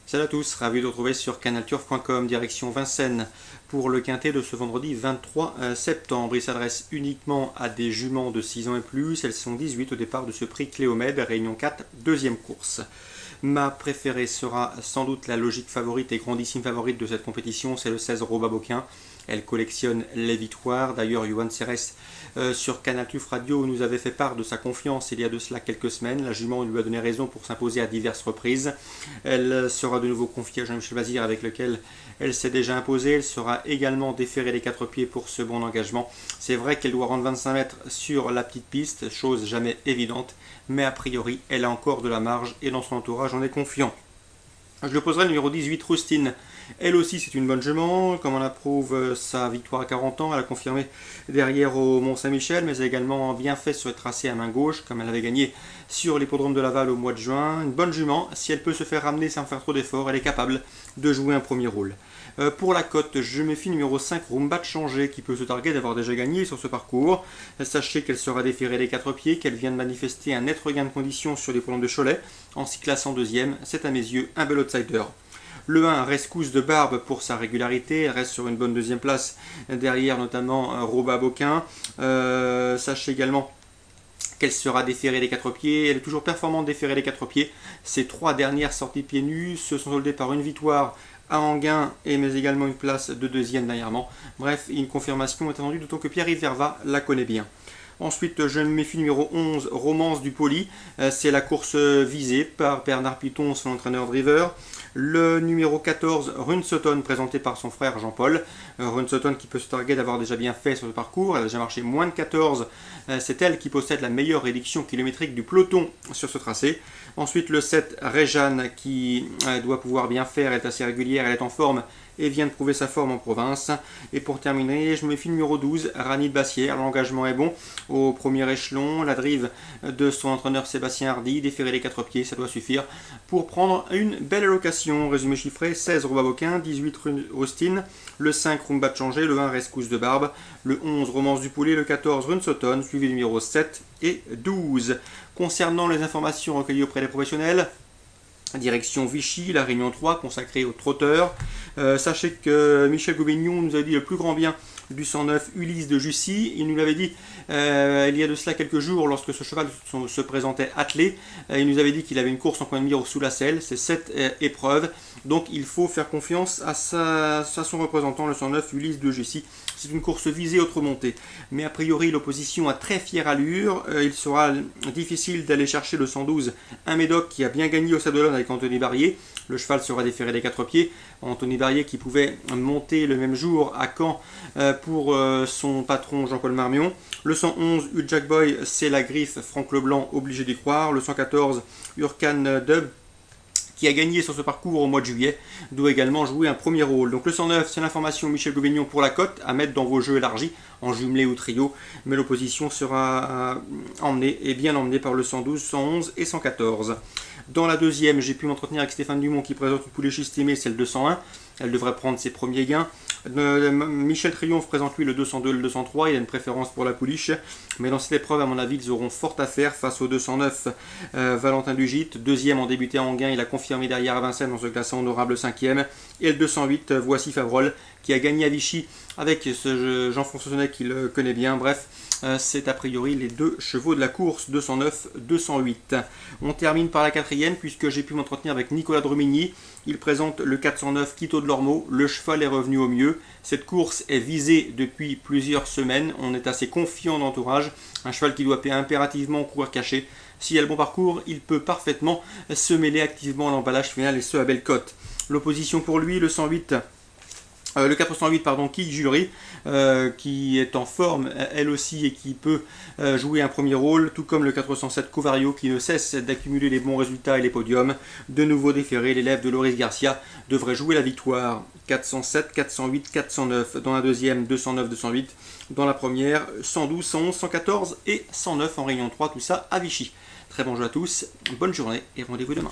Salut à tous, ravi de vous retrouver sur canalturf.com, direction Vincennes, pour le quintet de ce vendredi 23 septembre. Il s'adresse uniquement à des juments de 6 ans et plus. Elles sont 18 au départ de ce prix Cléomède, Réunion 4, deuxième course. Ma préférée sera sans doute la logique favorite et grandissime favorite de cette compétition, c'est le 16 Roba Boquin. Elle collectionne les victoires. D'ailleurs, Yohan Serres sur Canal Turf Radio nous avait fait part de sa confiance il y a de cela quelques semaines. La jument lui a donné raison pour s'imposer à diverses reprises. Elle sera de nouveau confiée à Jean-Michel Bazir avec lequel elle s'est déjà imposée. Elle sera également déférée des 4 pieds pour ce bon engagement. C'est vrai qu'elle doit rendre 25 mètres sur la petite piste, chose jamais évidente, mais a priori elle a encore de la marge et dans son entourage on est confiant. Je le poserai le numéro 18, Rustine. Elle aussi, c'est une bonne jument, comme on approuve sa victoire à 40 ans. Elle a confirmé derrière au Mont-Saint-Michel, mais elle a également bien fait sur le tracé à main gauche, comme elle avait gagné sur l'hippodrome de Laval au mois de juin. Une bonne jument, si elle peut se faire ramener sans faire trop d'efforts, elle est capable de jouer un premier rôle. Pour la cote, je méfie numéro 5, Rumba de Changer, qui peut se targuer d'avoir déjà gagné sur ce parcours. Sachez qu'elle sera déférée des 4 pieds, qu'elle vient de manifester un net regain de condition sur l'hippodrome de Cholet, en s'y classant deuxième. C'est à mes yeux un bel outsider. Le 1, Rescousse de Barbe pour sa régularité, elle reste sur une bonne deuxième place, derrière notamment Roba Boquin. Sachez également qu'elle sera déférée des 4 pieds, elle est toujours performante déférée des 4 pieds. Ses 3 dernières sorties pieds nus se sont soldées par une victoire à Anguin, mais également une place de deuxième dernièrement. Bref, une confirmation est attendue, d'autant que Pierre-Yves Verva la connaît bien. Ensuite, je me méfie numéro 11, Romance du Poli. C'est la course visée par Bernard Piton, son entraîneur driver. Le numéro 14, Rune Sutton, présenté par son frère Jean-Paul. Rune Sutton qui peut se targuer d'avoir déjà bien fait sur le parcours. Elle a déjà marché moins de 14. C'est elle qui possède la meilleure réduction kilométrique du peloton sur ce tracé. Ensuite, le 7, Réjeanne, qui doit pouvoir bien faire, elle est assez régulière, elle est en forme et vient de prouver sa forme en province. Et pour terminer, je me méfie numéro 12, Rani de Bassière. L'engagement est bon au premier échelon. La drive de son entraîneur Sébastien Hardy, déférer les 4 pieds, ça doit suffire pour prendre une belle allocation. Résumé chiffré, 16 Roba Boquin, 18 Austin, le 5 Rumba de Changer, le 1 Rescousse de Barbe, le 11 Romance du Poulet, le 14 Rune Sutton, suivi du numéro 7 et 12. Concernant les informations recueillies auprès des professionnels, direction Vichy, la Réunion 3 consacrée aux trotteurs. Sachez que Michel Goubignon nous a dit le plus grand bien du 109 Ulysse de Jussy. Il nous l'avait dit il y a de cela quelques jours lorsque ce cheval se présentait attelé. Il nous avait dit qu'il avait une course en coin de mire sous la selle. C'est cette épreuve. Donc il faut faire confiance à son représentant, le 109 Ulysse de Jussy. C'est une course visée autre montée. Mais a priori, l'opposition a très fière allure. Il sera difficile d'aller chercher le 112, un Médoc qui a bien gagné au Sablon avec Anthony Barrier. Le cheval sera déféré des 4 pieds. Anthony Barrier qui pouvait monter le même jour à Caen pour son patron Jean-Paul Marmion. Le 111, Jack Boy, c'est la griffe Franck Leblanc, obligé d'y croire. Le 114, Urkan Dub, qui a gagné sur ce parcours au mois de juillet, doit également jouer un premier rôle. Donc le 109, c'est l'information Michel Goubignon pour la cote, à mettre dans vos jeux élargis, en jumelé ou trio, mais l'opposition sera emmenée et bien emmenée par le 112, 111 et 114. Dans la deuxième, j'ai pu m'entretenir avec Stéphane Dumont qui présente une pouliche estimée, c'est le 201. Elle devrait prendre ses premiers gains. Michel Triomphe présente lui le 202 et le 203. Il a une préférence pour la pouliche. Mais dans cette épreuve, à mon avis, ils auront fort à faire face au 209 Valentin Dugit. Deuxième en débuté à Anguin. Il a confirmé derrière à Vincennes en se classant honorable 5e. Et le 208, voici Favrol, qui a gagné à Vichy avec ce Jean-François Sonnet qui le connaît bien. Bref, c'est a priori les deux chevaux de la course, 209-208. On termine par la quatrième puisque j'ai pu m'entretenir avec Nicolas Dromigny. Il présente le 409 Quito de l'Ormeau. Le cheval est revenu au mieux. Cette course est visée depuis plusieurs semaines. On est assez confiant d'entourage. Un cheval qui doit impérativement courir caché. S'il a le bon parcours, il peut parfaitement se mêler activement à l'emballage final et ce à belle cote. L'opposition pour lui, le 108. Le 408, pardon, Kid Jury, qui est en forme elle aussi et qui peut jouer un premier rôle, tout comme le 407 Covario qui ne cesse d'accumuler les bons résultats et les podiums. De nouveau déféré, l'élève de Loris Garcia devrait jouer la victoire. 407, 408, 409 dans la deuxième, 209, 208 dans la première, 112, 111, 114 et 109 en Réunion 3, tout ça à Vichy. Très bon jeu à tous, bonne journée et rendez-vous demain.